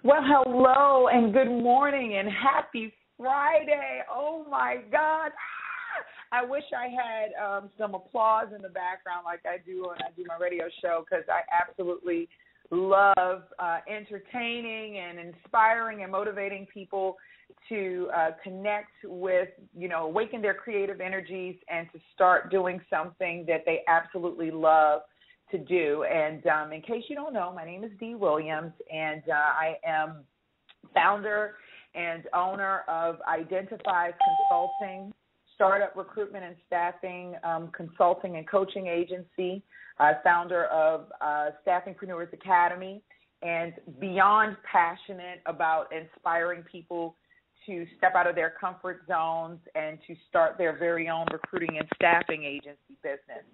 Well, hello and good morning and happy Friday. Oh, my God. I wish I had some applause in the background like I do when I do my radio show, because I absolutely love entertaining and inspiring and motivating people to connect with, awaken their creative energies and to start doing something that they absolutely love to do. And in case you don't know, my name is Dee Williams, and I am founder and owner of Identifies Consulting, startup recruitment and staffing consulting and coaching agency, founder of Staffingpreneurs Academy, and beyond passionate about inspiring people to step out of their comfort zones and to start their very own recruiting and staffing agency business.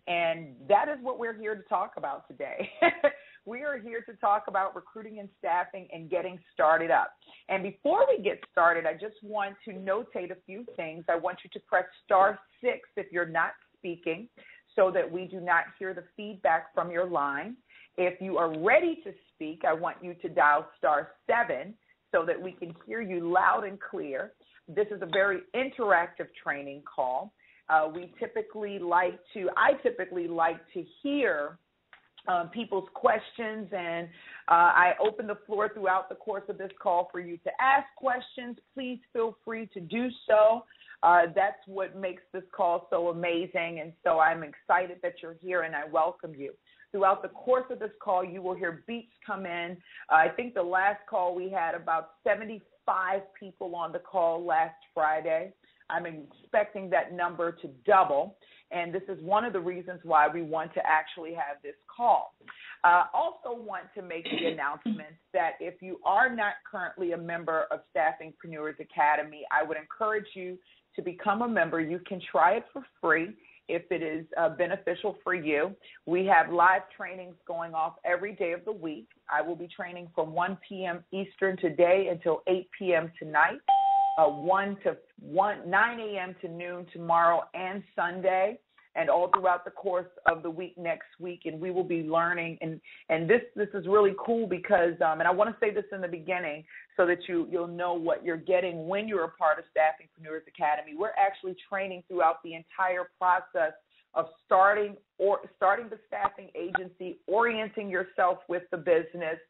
And that is what we're here to talk about today. We are here to talk about recruiting and staffing and getting started up. And before we get started, I just want to notate a few things. I want you to press *6 if you're not speaking, so that we do not hear the feedback from your line. If you are ready to speak, I want you to dial *7 so that we can hear you loud and clear. This is a very interactive training call. I typically like to hear people's questions, and I open the floor throughout the course of this call for you to ask questions. Please feel free to do so. That's what makes this call so amazing, and so I'm excited that you're here, and I welcome you. Throughout the course of this call, you will hear beeps come in. I think the last call we had about 75 people on the call last Friday. I'm expecting that number to double, and this is one of the reasons why we want to actually have this call. Also want to make the announcement that if you are not currently a member of Staffingpreneurs Academy, I would encourage you to become a member. You can try it for free if it is beneficial for you. We have live trainings going off every day of the week. I will be training from 1 p.m. Eastern today until 8 p.m. tonight, 9 a.m. to noon tomorrow and Sunday, and all throughout the course of the week next week. And we will be learning, and this is really cool because, and I want to say this in the beginning so that you'll know what you're getting when you're a part of Staffingpreneurs Academy. We're actually training throughout the entire process of starting the staffing agency, orienting yourself with the business.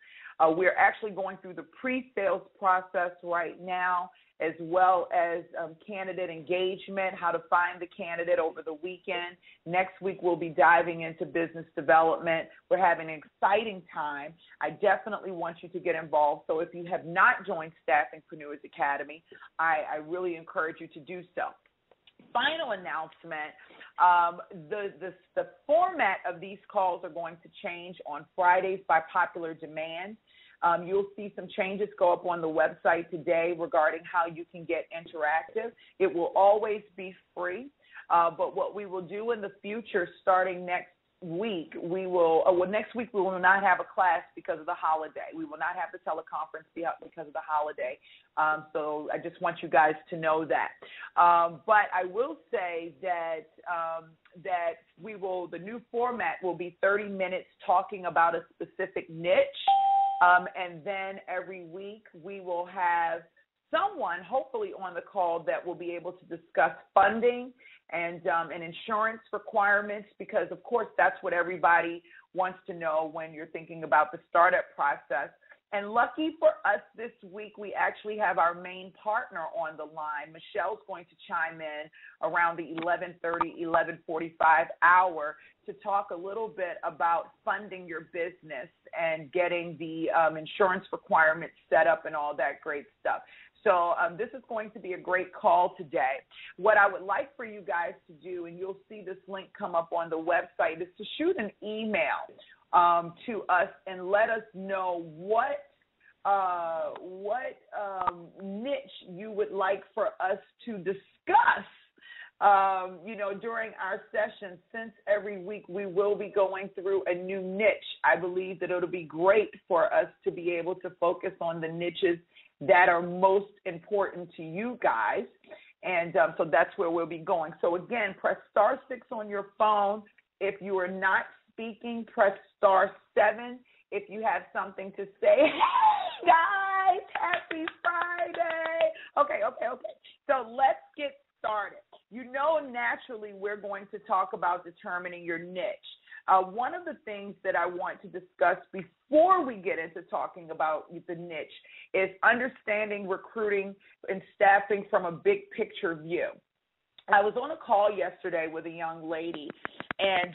We're actually going through the pre-sales process right now, as well as candidate engagement, how to find the candidate over the weekend. Next week, we'll be diving into business development. We're having an exciting time. I definitely want you to get involved. So if you have not joined Staffingpreneurs Academy, I really encourage you to do so. Final announcement, the format of these calls are going to change on Fridays by popular demand. You'll see some changes go up on the website today regarding how you can get interactive. It will always be free, but what we will do in the future, starting next week, next week we will not have a class because of the holiday. We will not have the teleconference because of the holiday. So I just want you guys to know that. But I will say that the new format will be 30 minutes talking about a specific niche. And then every week we will have someone hopefully on the call that will be able to discuss funding and insurance requirements, because, of course, that's what everybody wants to know when you're thinking about the startup process. And lucky for us this week, we actually have our main partner on the line. Michelle's going to chime in around the 11:30, 11:45 hour to talk a little bit about funding your business and getting the insurance requirements set up and all that great stuff. So this is going to be a great call today. What I would like for you guys to do, and you'll see this link come up on the website, is to shoot an email to us and let us know what niche you would like for us to discuss, during our session. Since every week we will be going through a new niche, I believe that it'll be great for us to be able to focus on the niches that are most important to you guys. And so that's where we'll be going. So, again, press *6 on your phone. If you are not speaking, press *7. If you have something to say, hey, guys. naturally, we're going to talk about determining your niche. One of the things that I want to discuss before we get into talking about the niche is understanding recruiting and staffing from a big picture view. I was on a call yesterday with a young lady, and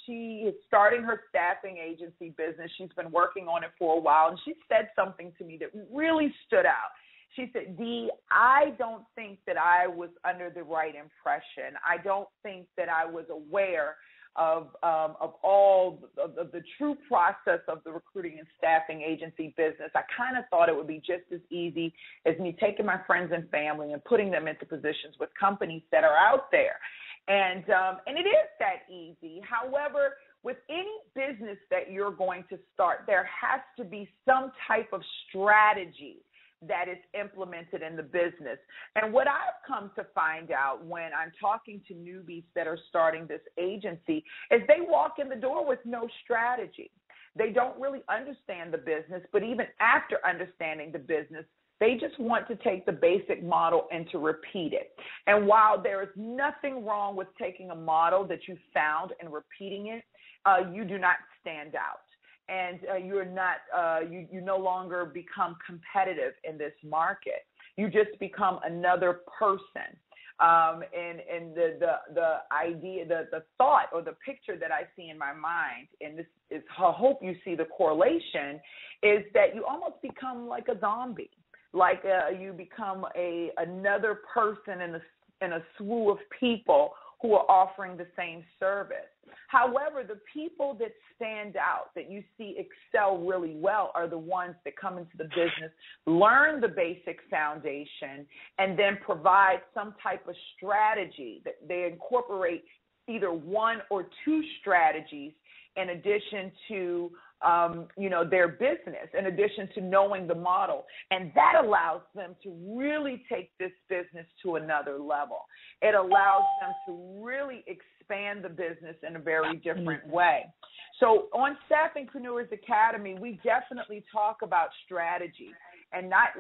she is starting her staffing agency business. She's been working on it for a while, and she said something to me that really stood out. She said, Dee, I don't think that I was under the right impression. I don't think that I was aware of all of the true process of the recruiting and staffing agency business. I kind of thought it would be just as easy as me taking my friends and family and putting them into positions with companies that are out there. And it is that easy. However, with any business that you're going to start, there has to be some type of strategy that is implemented in the business. And what I've come to find out when I'm talking to newbies that are starting this agency is they walk in the door with no strategy. They don't really understand the business, but even after understanding the business, they just want to take the basic model and to repeat it. And while there is nothing wrong with taking a model that you found and repeating it, you do not stand out. And you're not, you no longer become competitive in this market. You just become another person. And the idea, the thought or the picture that I see in my mind, and this is, I hope you see the correlation, is that you almost become like a zombie, like you become another person in a slew of people who are offering the same service. However, the people that stand out, that you see excel really well, are the ones that come into the business, learn the basic foundation, and then provide some type of strategy that they incorporate either one or two strategies in addition to their business, in addition to knowing the model. And that allows them to really take this business to another level. It allows them to really expand the business in a very different way. So on Staffingpreneurs Academy, we definitely talk about strategy. And that's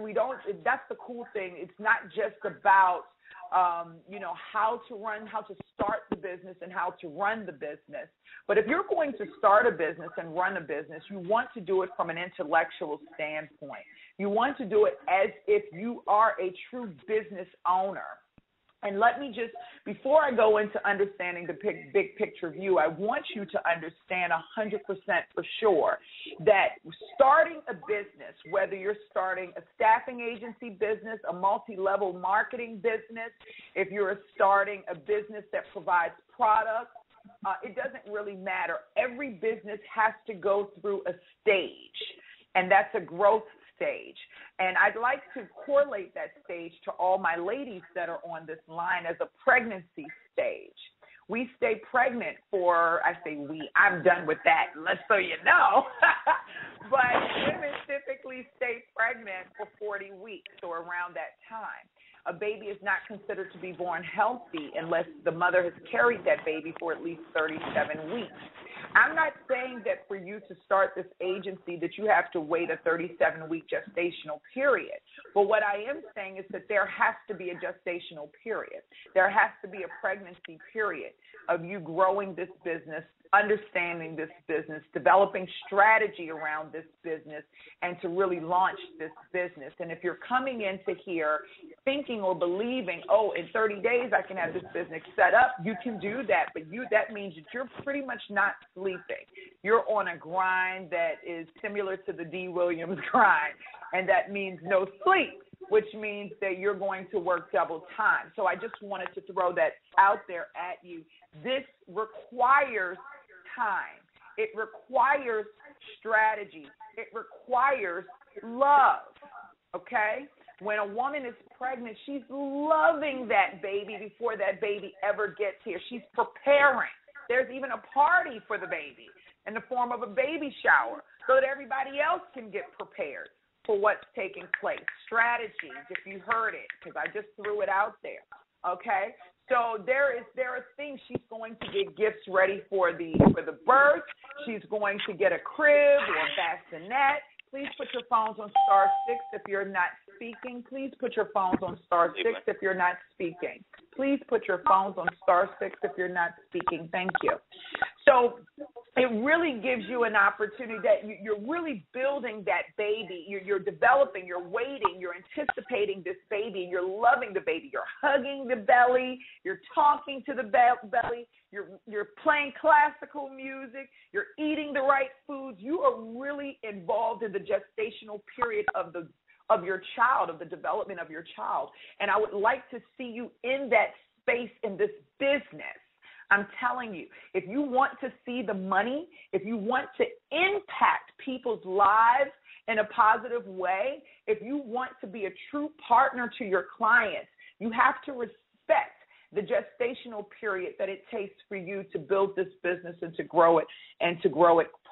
the cool thing. It's not just about how to start the business and how to run the business. But if you're going to start a business and run a business, you want to do it from an intellectual standpoint. You want to do it as if you are a true business owner. And let me just, before I go into understanding the big picture view, I want you to understand 100% for sure that starting a business, whether you're starting a staffing agency business, a multi-level marketing business, if you're starting a business that provides products, it doesn't really matter. Every business has to go through a stage, and that's a growth stage. And I'd like to correlate that stage to all my ladies that are on this line as a pregnancy stage. We stay pregnant for, I'm done with that, just so you know. But women typically stay pregnant for 40 weeks or around that time. A baby is not considered to be born healthy unless the mother has carried that baby for at least 37 weeks. I'm not saying that for you to start this agency that you have to wait a 37-week gestational period. But what I am saying is that there has to be a gestational period. There has to be a pregnancy period of you growing this business, understanding this business, developing strategy around this business, and to really launch this business. And if you're coming into here thinking or believing, in 30 days I can have this business set up, you can do that. But that means that you're pretty much not sleeping. You're on a grind that is similar to the D. Williams grind, and that means no sleep, which means that you're going to work double time. So I just wanted to throw that out there at you. This requires time. It requires strategy. It requires love, okay? When a woman is pregnant, she's loving that baby before that baby ever gets here. She's preparing. There's even a party for the baby in the form of a baby shower so that everybody else can get prepared for what's taking place. Strategy, if you heard it, because I just threw it out there, okay? So there are things. She's going to get gifts ready for the birth. She's going to get a crib or a bassinet. Please put your phones on *6 if you're not speaking. Please put your phones on *6 if you're not speaking. please put your phones on *6 if you're not speaking. Thank you. So it really gives you an opportunity that you're really building that baby. You're developing, you're waiting, you're anticipating this baby, and you're loving the baby. You're hugging the belly, you're talking to the belly, you're playing classical music, you're eating the right foods. You are really involved in the gestational period of your child, of the development of your child. And I would like to see you in that space in this business. I'm telling you, if you want to see the money, if you want to impact people's lives in a positive way, if you want to be a true partner to your clients, you have to respect the gestational period that it takes for you to build this business and to grow it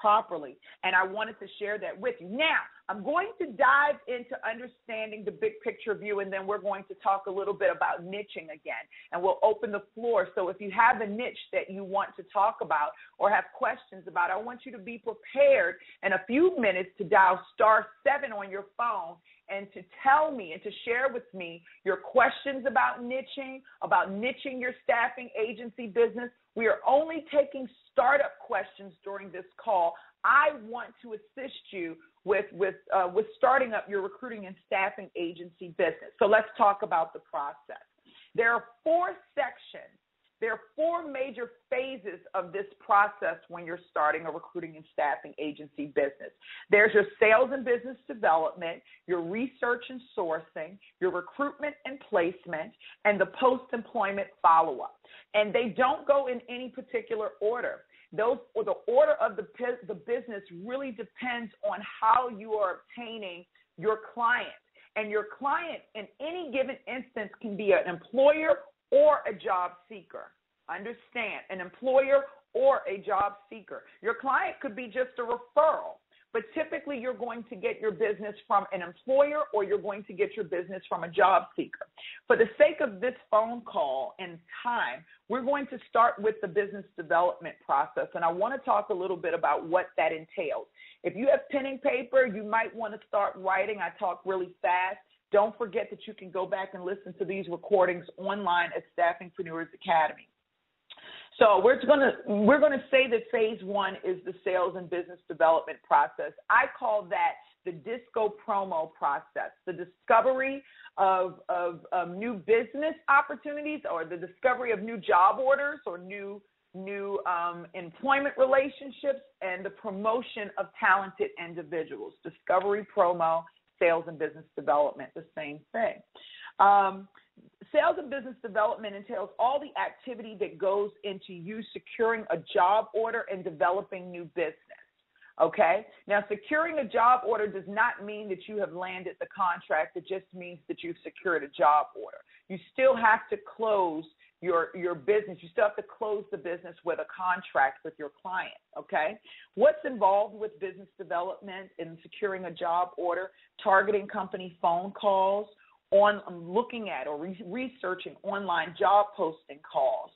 properly. And I wanted to share that with you. Now, I'm going to dive into understanding the big picture view, and then we're going to talk a little bit about niching again, and we'll open the floor. So if you have a niche that you want to talk about or have questions about, I want you to be prepared in a few minutes to dial *7 on your phone and to tell me and to share with me your questions about niching your staffing agency business. We are only taking startup questions during this call. I want to assist you with starting up your recruiting and staffing agency business. So let's talk about the process. There are 4 sections. There are 4 major phases of this process when you're starting a recruiting and staffing agency business. There's your sales and business development, your research and sourcing, your recruitment and placement, and the post-employment follow-up. And they don't go in any particular order. The order of the business really depends on how you are obtaining your client. And your client in any given instance can be an employer or a job seeker. Understand, an employer or a job seeker. Your client could be just a referral, but typically you're going to get your business from an employer or you're going to get your business from a job seeker. For the sake of this phone call and time, we're going to start with the business development process, and I want to talk a little bit about what that entails. If you have pen and paper, you might want to start writing. I talk really fast. Don't forget that you can go back and listen to these recordings online at Staffingpreneurs Academy. So we're going to say that phase 1 is the sales and business development process. I call that the disco promo process, the discovery of new business opportunities, or the discovery of new job orders or new employment relationships, and the promotion of talented individuals. Discovery, promo, sales and business development, the same thing. Sales and business development entails all the activity that goes into you securing a job order and developing new business. Okay? Now, securing a job order does not mean that you have landed the contract. It just means that you've secured a job order. You still have to close your business. You still have to close the business with a contract with your client, okay? What's involved with business development and securing a job order? Targeting company phone calls, looking at or researching online job posting calls,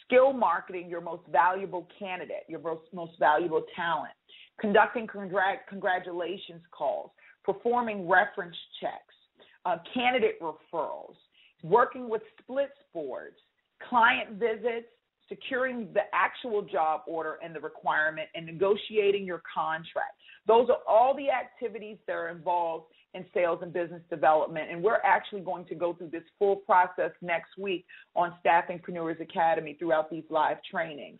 skill marketing your most valuable candidate, your most valuable talent, conducting congratulations calls, performing reference checks, candidate referrals, working with splits boards, client visits, securing the actual job order and the requirement, and negotiating your contract. Those are all the activities that are involved in sales and business development, and we're actually going to go through this full process next week on Staffingpreneurs Academy throughout these live trainings.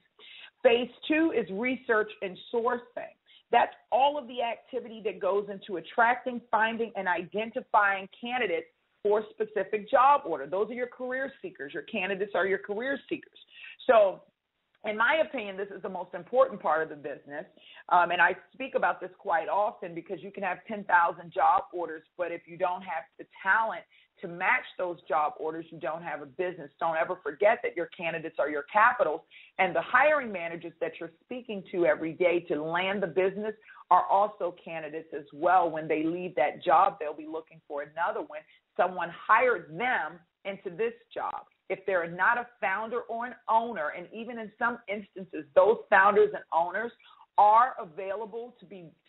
Phase 2 is research and sourcing. That's all of the activity that goes into attracting, finding, and identifying candidates for a specific job order. Those are your career seekers. Your candidates are your career seekers. So in my opinion, this is the most important part of the business, and I speak about this quite often because you can have 10,000 job orders, but if you don't have the talent to match those job orders, you don't have a business. Don't ever forget that your candidates are your capitals, and the hiring managers that you're speaking to every day to land the business are also candidates as well. When they leave that job, they'll be looking for another one. Someone hired them into this job. If they're not a founder or an owner, and even in some instances, those founders and owners are available to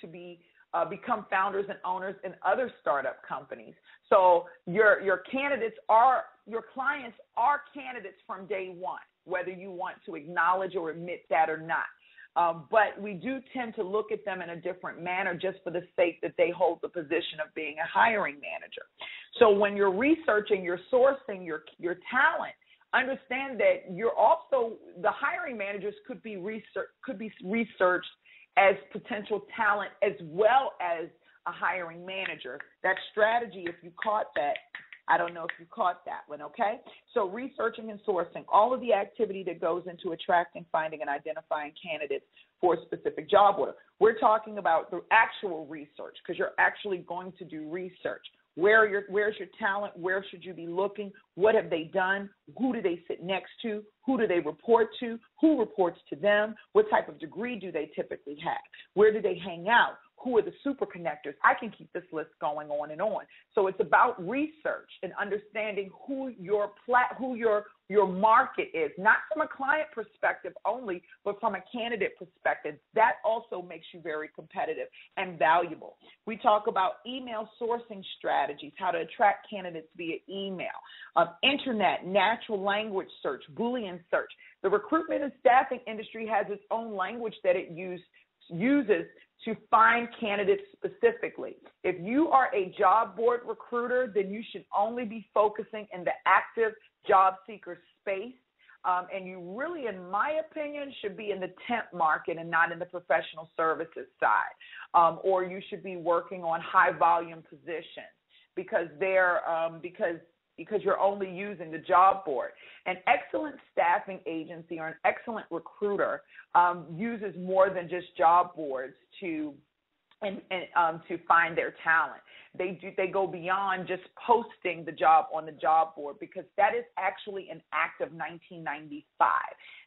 be become founders and owners in other startup companies. So your candidates are, your clients are candidates from day one, whether you want to acknowledge or admit that or not. But we do tend to look at them in a different manner just for the sake that they hold the position of being a hiring manager. So when you're researching, you're sourcing your talent, understand that you're also, the hiring managers could be researched as potential talent as well as a hiring manager. That strategy, if you caught that, I don't know if you caught that one, okay? So researching and sourcing, all of the activity that goes into attracting, finding, and identifying candidates for a specific job order. We're talking about the actual research because you're actually going to do research. Where's your talent? Where should you be looking? What have they done? Who do they sit next to? Who do they report to? Who reports to them? What type of degree do they typically have? Where do they hang out? Who are the super connectors? I can keep this list going on and on. So it's about research and understanding who your market is, not from a client perspective only, but from a candidate perspective. That also makes you very competitive and valuable. We talk about email sourcing strategies, how to attract candidates via email, internet, natural language search, Boolean search. The recruitment and staffing industry has its own language that it uses to find candidates specifically. If you are a job board recruiter, then you should only be focusing in the active job seeker space. And you really, in my opinion, should be in the temp market and not in the professional services side. Or you should be working on high volume positions because you're only using the job board. An excellent staffing agency or an excellent recruiter uses more than just job boards to find their talent. They go beyond just posting the job on the job board because that is actually an act of 1995.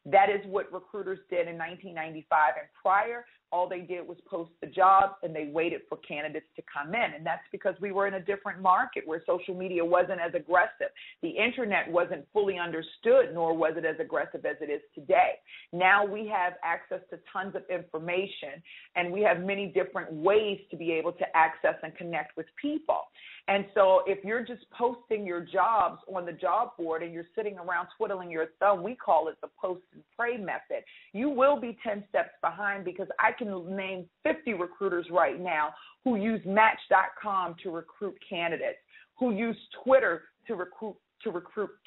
That is what recruiters did in 1995 and prior. All they did was post the jobs and they waited for candidates to come in. And that's because we were in a different market where social media wasn't as aggressive. The internet wasn't fully understood, nor was it as aggressive as it is today. Now we have access to tons of information and we have many different ways to be able to access and connect with people. And so if you're just posting your jobs on the job board and you're sitting around twiddling your thumb, we call it the post and pray method, you will be 10 steps behind because I can name 50 recruiters right now who use Match.com to recruit candidates, who use Twitter to recruit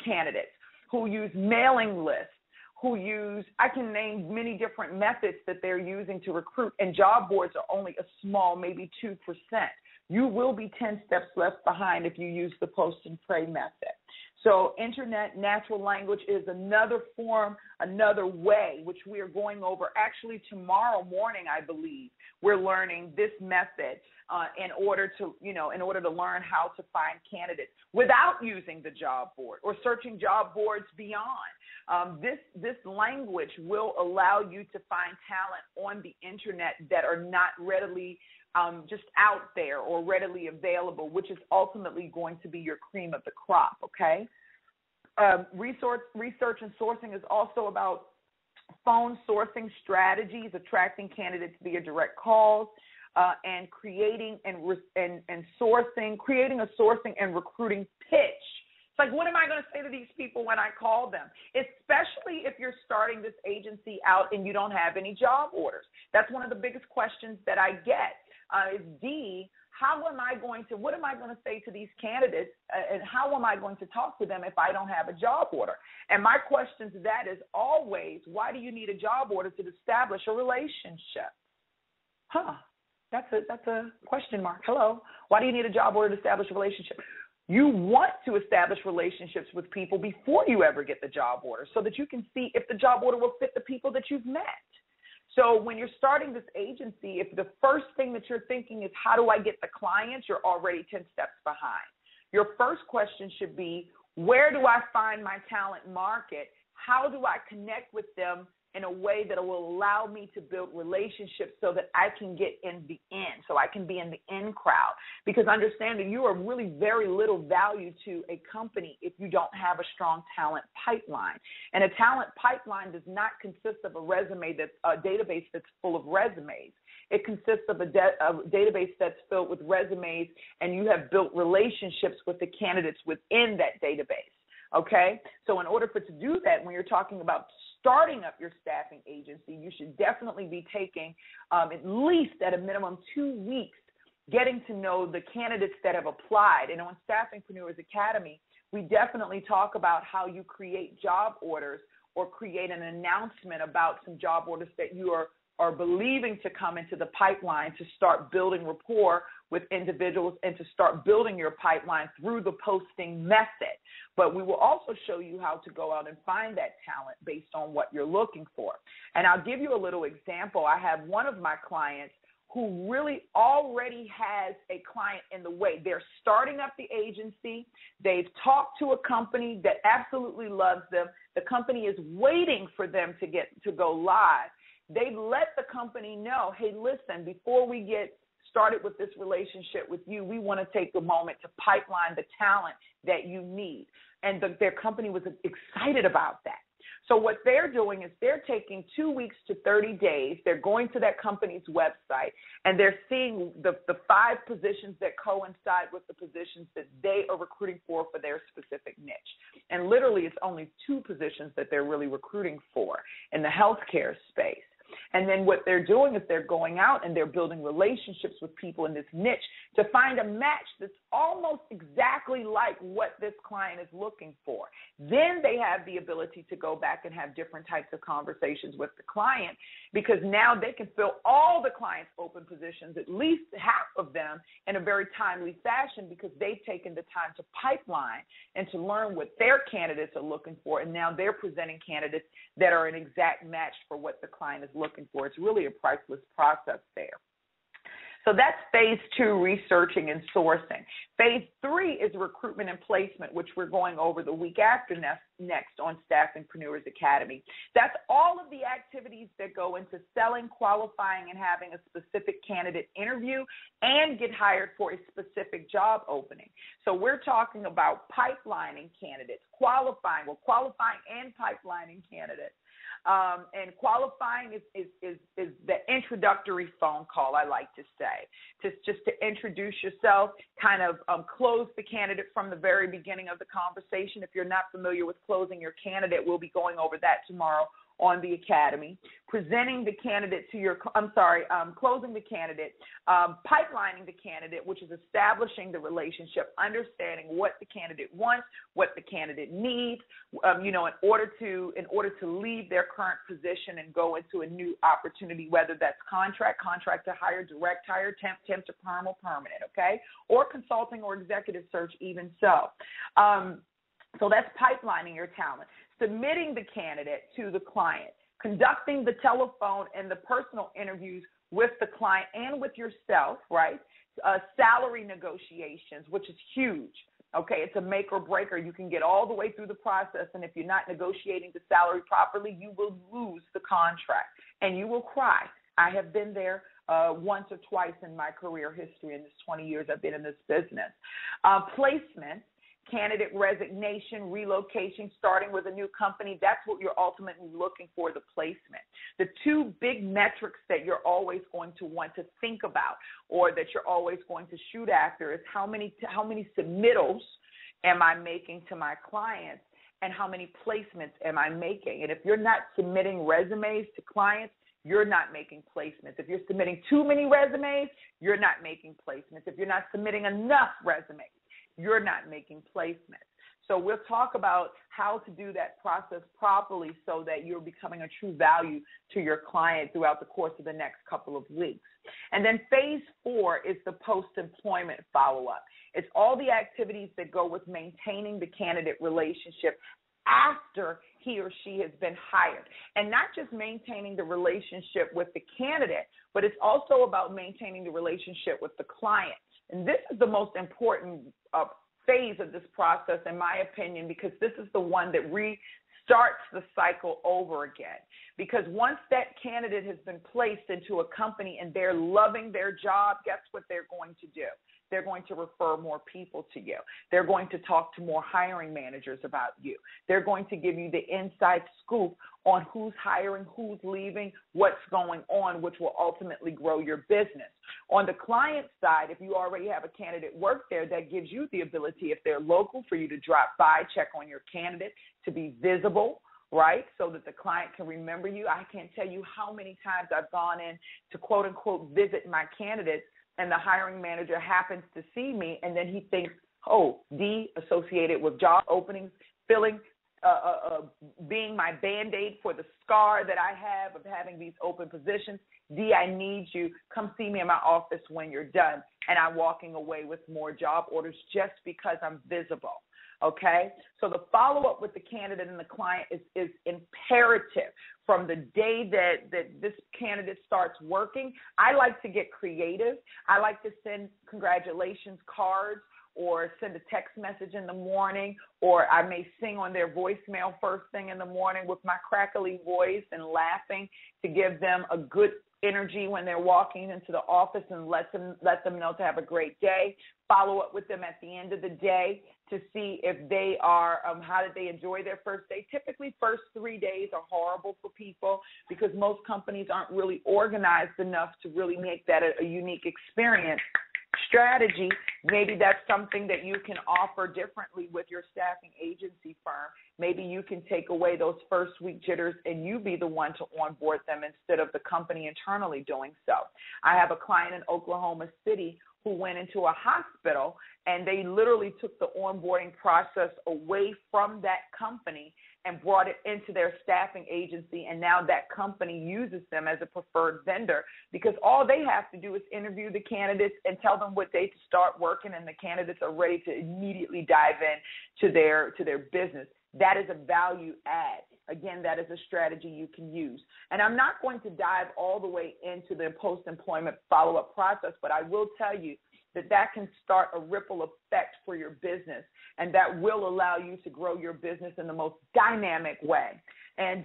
candidates, who use mailing lists, I can name many different methods that they're using to recruit, and job boards are only a small, maybe 2%. You will be 10 steps left behind if you use the post and pray method. So internet, natural language is another form, another way, which we are going over actually tomorrow morning, I believe. We're learning this method in order to learn how to find candidates without using the job board or searching job boards beyond. This language will allow you to find talent on the internet that are not readily just out there or readily available, which is ultimately going to be your cream of the crop, okay? Research and sourcing is also about phone sourcing strategies, attracting candidates via direct calls, and creating a sourcing and recruiting pitch. It's like, what am I going to say to these people when I call them? Especially if you're starting this agency out and you don't have any job orders. That's one of the biggest questions that I get. What am I going to say to these candidates and how am I going to talk to them if I don't have a job order? And my question to that is always, why do you need a job order to establish a relationship? That's a question mark. Hello. Why do you need a job order to establish a relationship? You want to establish relationships with people before you ever get the job order so that you can see if the job order will fit the people that you've met. So when you're starting this agency, if the first thing that you're thinking is how do I get the clients, you're already 10 steps behind. Your first question should be, where do I find my talent market? How do I connect with them in a way that will allow me to build relationships so that I can get in the end, so I can be in the in crowd? Because understand that you are really very little value to a company if you don't have a strong talent pipeline. And a talent pipeline does not consist of a resume that's a database that's full of resumes. It consists of a database that's filled with resumes, and you have built relationships with the candidates within that database. Okay? So in order to do that, when you're talking about starting up your staffing agency, you should definitely be taking at least at a minimum 2 weeks getting to know the candidates that have applied. And on Staffingpreneurs Academy, we definitely talk about how you create job orders or create an announcement about some job orders that you are believing to come into the pipeline to start building rapport with individuals and to start building your pipeline through the posting method. But we will also show you how to go out and find that talent based on what you're looking for. And I'll give you a little example. I have one of my clients who really already has a client in the way. They're starting up the agency. They've talked to a company that absolutely loves them. The company is waiting for them to go live. They've let the company know, hey, listen, before we get started with this relationship with you, we want to take a moment to pipeline the talent that you need. And their company was excited about that. So what they're doing is they're taking 2 weeks to 30 days. They're going to that company's website, and they're seeing the 5 positions that coincide with the positions that they are recruiting for their specific niche. And literally it's only 2 positions that they're really recruiting for in the healthcare space. And then what they're doing is they're going out and they're building relationships with people in this niche to find a match that's almost exactly like what this client is looking for. Then they have the ability to go back and have different types of conversations with the client, because now they can fill all the client's open positions, at least half of them, in a very timely fashion, because they've taken the time to pipeline and to learn what their candidates are looking for. And now they're presenting candidates that are an exact match for what the client is looking for. It's really a priceless process there. So that's phase 2, researching and sourcing. Phase 3 is recruitment and placement, which we're going over the week after next on Staffingpreneurs Academy. That's all of the activities that go into selling, qualifying, and having a specific candidate interview and get hired for a specific job opening. So we're talking about pipelining candidates, qualifying and pipelining candidates. And qualifying is the introductory phone call, I like to say, just to introduce yourself, kind of close the candidate from the very beginning of the conversation. If you're not familiar with closing your candidate, we'll be going over that tomorrow on the Academy. Presenting the candidate closing the candidate, pipelining the candidate, which is establishing the relationship, understanding what the candidate wants, what the candidate needs, in order to leave their current position and go into a new opportunity, whether that's contract to hire, direct hire, temp to perm, or permanent, okay, or consulting or executive search, even so. So that's pipelining your talent. Submitting the candidate to the client, conducting the telephone and the personal interviews with the client and with yourself, right? Salary negotiations, which is huge. Okay, it's a make or breaker. You can get all the way through the process, and if you're not negotiating the salary properly, you will lose the contract, and you will cry. I have been there once or twice in my career history in this 20 years I've been in this business. Placement. Candidate resignation, relocation, starting with a new company, that's what you're ultimately looking for, the placement. The 2 big metrics that you're always going to want to think about, or that you're always going to shoot after, is how many submittals am I making to my clients, and how many placements am I making. And if you're not submitting resumes to clients, you're not making placements. If you're submitting too many resumes, you're not making placements. If you're not submitting enough resumes, you're not making placements. So we'll talk about how to do that process properly so that you're becoming a true value to your client throughout the course of the next couple of weeks. And then phase 4 is the post-employment follow-up. It's all the activities that go with maintaining the candidate relationship after he or she has been hired. And not just maintaining the relationship with the candidate, but it's also about maintaining the relationship with the client. And this is the most important phase of this process, in my opinion, because this is the one that restarts the cycle over again. Because once that candidate has been placed into a company and they're loving their job, guess what they're going to do? they're going to refer more people to you. They're going to talk to more hiring managers about you. They're going to give you the inside scoop on who's hiring, who's leaving, what's going on, which will ultimately grow your business. On the client side, if you already have a candidate work there, that gives you the ability, if they're local, for you to drop by, check on your candidate, to be visible, right, so that the client can remember you. I can't tell you how many times I've gone in to, quote, unquote, visit my candidates, and the hiring manager happens to see me, and then he thinks, oh, D, associated with job openings, filling, being my Band-Aid for the scar that I have of having these open positions. D, I need you. Come see me in my office when you're done. And I'm walking away with more job orders just because I'm visible. Okay? So the follow-up with the candidate and the client is imperative. From the day that this candidate starts working, I like to get creative. I like to send congratulations cards, or send a text message in the morning, or I may sing on their voicemail first thing in the morning with my crackly voice and laughing to give them a good energy when they're walking into the office, and let them know to have a great day. Follow up with them at the end of the day to see if they are, how did they enjoy their first day. Typically, first 3 days are horrible for people because most companies aren't really organized enough to really make that a unique experience. Strategy, maybe that's something that you can offer differently with your staffing agency firm. Maybe you can take away those first week jitters and you be the one to onboard them instead of the company internally doing so. I have a client in Oklahoma City who went into a hospital, and they literally took the onboarding process away from that company and brought it into their staffing agency, and now that company uses them as a preferred vendor because all they have to do is interview the candidates and tell them what day to start working, and the candidates are ready to immediately dive in to their business. That is a value add. Again, that is a strategy you can use. And I'm not going to dive all the way into the post-employment follow-up process, but I will tell you that can start a ripple effect for your business, and that will allow you to grow your business in the most dynamic way. And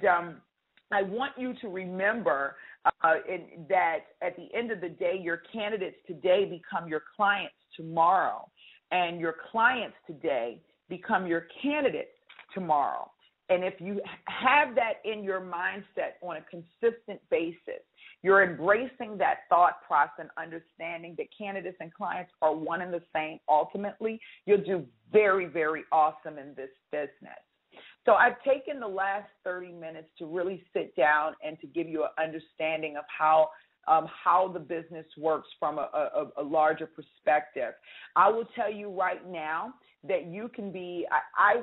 I want you to remember that at the end of the day, your candidates today become your clients tomorrow, and your clients today become your candidates tomorrow. And if you have that in your mindset on a consistent basis, you're embracing that thought process and understanding that candidates and clients are one and the same ultimately, you'll do very, very awesome in this business. So I've taken the last 30 minutes to really sit down and to give you an understanding of how the business works from a larger perspective. I will tell you right now that you can be, I'm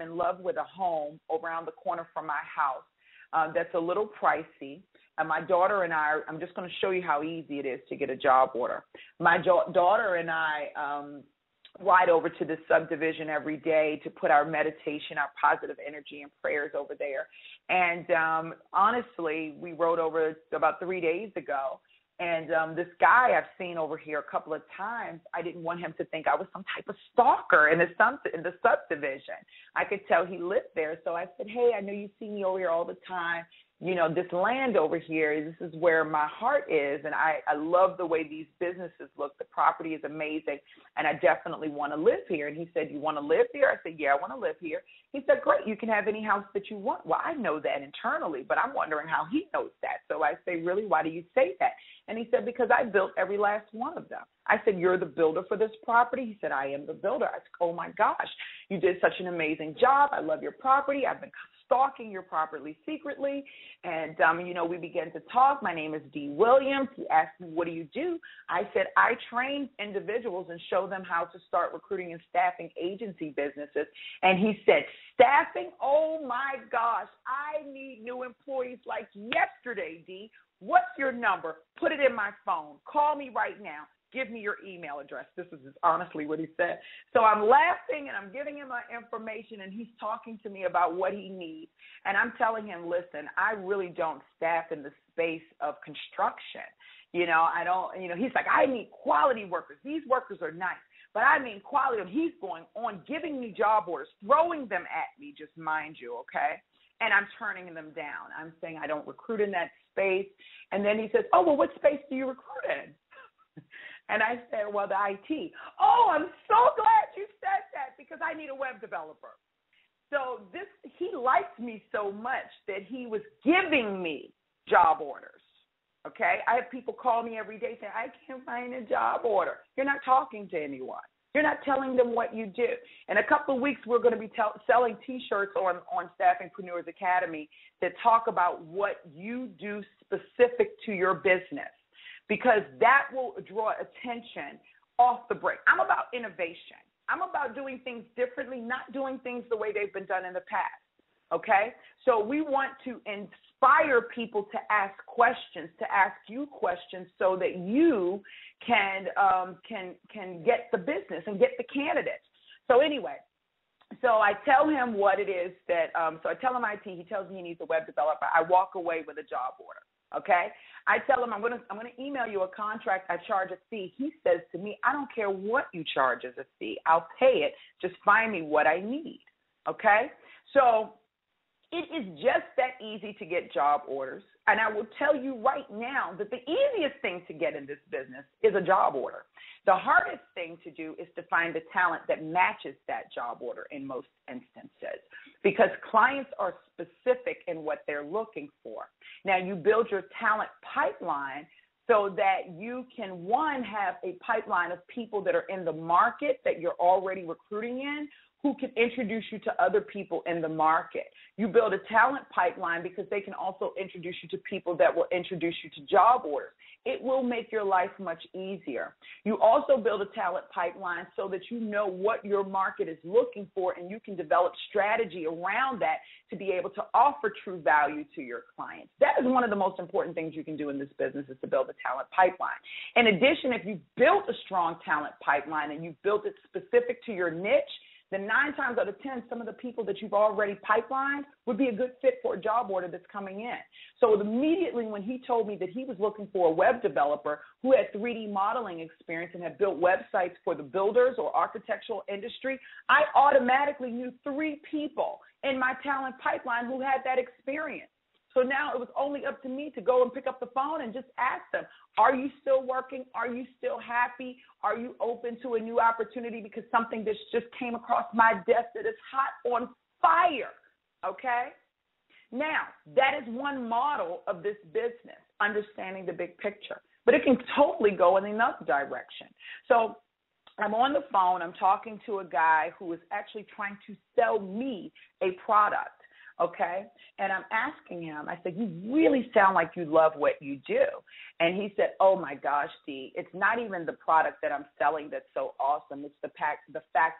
in love with a home around the corner from my house that's a little pricey. And my daughter and I'm just going to show you how easy it is to get a job order. My daughter and I ride over to the subdivision every day to put our meditation, our positive energy and prayers over there. And honestly, we rode over about 3 days ago. And this guy I've seen over here a couple of times, I didn't want him to think I was some type of stalker in the subdivision. I could tell he lived there. So I said, hey, I know you see me over here all the time. You know, this land over here, this is where my heart is, and I love the way these businesses look. The property is amazing, and I definitely want to live here. And he said, you want to live here? I said, yeah, I want to live here. He said, great, you can have any house that you want. Well, I know that internally, but I'm wondering how he knows that. So I say, really, why do you say that? And he said, because I built every last one of them. I said, you're the builder for this property? He said, I am the builder. I said, oh, my gosh, you did such an amazing job. I love your property. I've been stalking your property secretly. And, we began to talk. My name is Dee Williams. He asked me, what do you do? I said, I train individuals and show them how to start recruiting and staffing agency businesses. And he said, staffing? Oh, my gosh, I need new employees like yesterday, Dee. What's your number? Put it in my phone. Call me right now. Give me your email address. This is honestly what he said. So I'm laughing and I'm giving him my information, and he's talking to me about what he needs. And I'm telling him, listen, I really don't staff in the space of construction. I don't, he's like, I need quality workers. These workers are nice, but I mean quality. And he's going on giving me job orders, throwing them at me, just mind you, okay? And I'm turning them down. I'm saying I don't recruit in that space. And then he says, oh, well, what space do you recruit in? And I said, well, the IT. Oh, I'm so glad you said that because I need a web developer. So he liked me so much that he was giving me job orders. Okay? I have people call me every day saying, I can't find a job order. You're not talking to anyone. You're not telling them what you do. In a couple of weeks, we're going to be selling T-shirts on Staffingpreneurs Academy that talk about what you do specific to your business, because that will draw attention off the break. I'm about innovation. I'm about doing things differently, not doing things the way they've been done in the past. Okay? So we want to inspire people to ask questions, to ask you questions so that you can get the business and get the candidates. So anyway, so I tell him what it is that, so I tell him IT, he tells me he needs a web developer. I walk away with a job order. Okay? I tell him I'm going to email you a contract. I charge a fee. He says to me, I don't care what you charge as a fee. I'll pay it. Just find me what I need. Okay? So it is just that easy to get job orders. And I will tell you right now that the easiest thing to get in this business is a job order. The hardest thing to do is to find the talent that matches that job order in most instances, because clients are specific in what they're looking for. Now, you build your talent pipeline so that you can, one, have a pipeline of people that are in the market that you're already recruiting in, who can introduce you to other people in the market. You build a talent pipeline because they can also introduce you to people that will introduce you to job orders. It will make your life much easier. You also build a talent pipeline so that you know what your market is looking for, and you can develop strategy around that to be able to offer true value to your clients. That is one of the most important things you can do in this business, is to build a talent pipeline. In addition, if you've built a strong talent pipeline and you've built it specific to your niche, then 9 times out of 10, some of the people that you've already pipelined would be a good fit for a job order that's coming in. So immediately when he told me that he was looking for a web developer who had 3D modeling experience and had built websites for the builders or architectural industry, I automatically knew 3 people in my talent pipeline who had that experience. So now it was only up to me to go and pick up the phone and just ask them, are you still working? Are you still happy? Are you open to a new opportunity? Because something that just came across my desk that is hot on fire, okay? Now, that is one model of this business, understanding the big picture. But it can totally go in another direction. So I'm on the phone. I'm talking to a guy who is actually trying to sell me a product. Okay, and I'm asking him, I said, you really sound like you love what you do. And he said, oh, my gosh, Dee, it's not even the product that I'm selling that's so awesome. It's the fact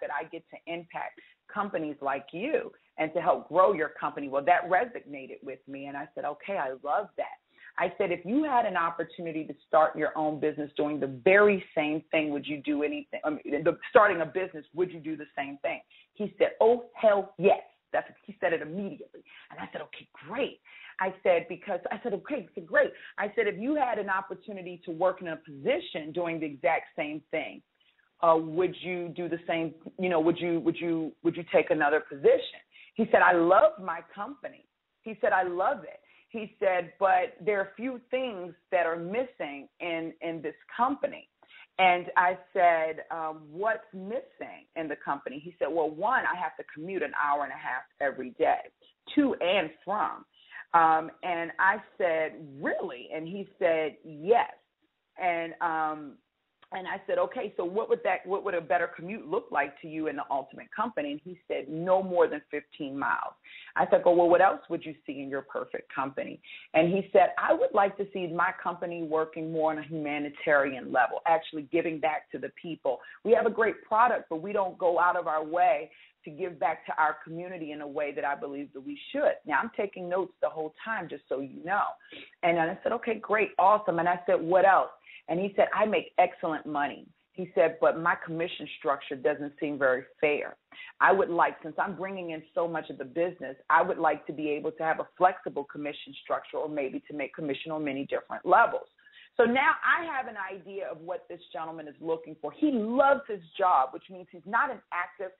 that I get to impact companies like you and to help grow your company. Well, that resonated with me, and I said, okay, I love that. I said, if you had an opportunity to start your own business doing the very same thing, would you do anything? Starting a business, would you do the same thing? He said, oh, hell yes. He said it immediately. And I said, okay, great. I said, okay, great. I said, if you had an opportunity to work in a position doing the exact same thing, would you do the same, would you take another position? He said, I love my company. He said, I love it. He said, but there are a few things that are missing in this company. And I said, what's missing in the company? He said, well, 1, I have to commute an hour and a half every day, to and from. And I said, really? And he said, yes. And I said, okay, so what would a better commute look like to you in the ultimate company? And he said, no more than 15 miles. I said, well, what else would you see in your perfect company? And he said, I would like to see my company working more on a humanitarian level, actually giving back to the people. We have a great product, but we don't go out of our way to give back to our community in a way that I believe that we should. Now, I'm taking notes the whole time, just so you know. And I said, okay, great, awesome. And I said, what else? And he said, I make excellent money. He said, but my commission structure doesn't seem very fair. I would like, since I'm bringing in so much of the business, I would like to be able to have a flexible commission structure, or maybe to make commission on many different levels. So now I have an idea of what this gentleman is looking for. He loves his job, which means he's not an active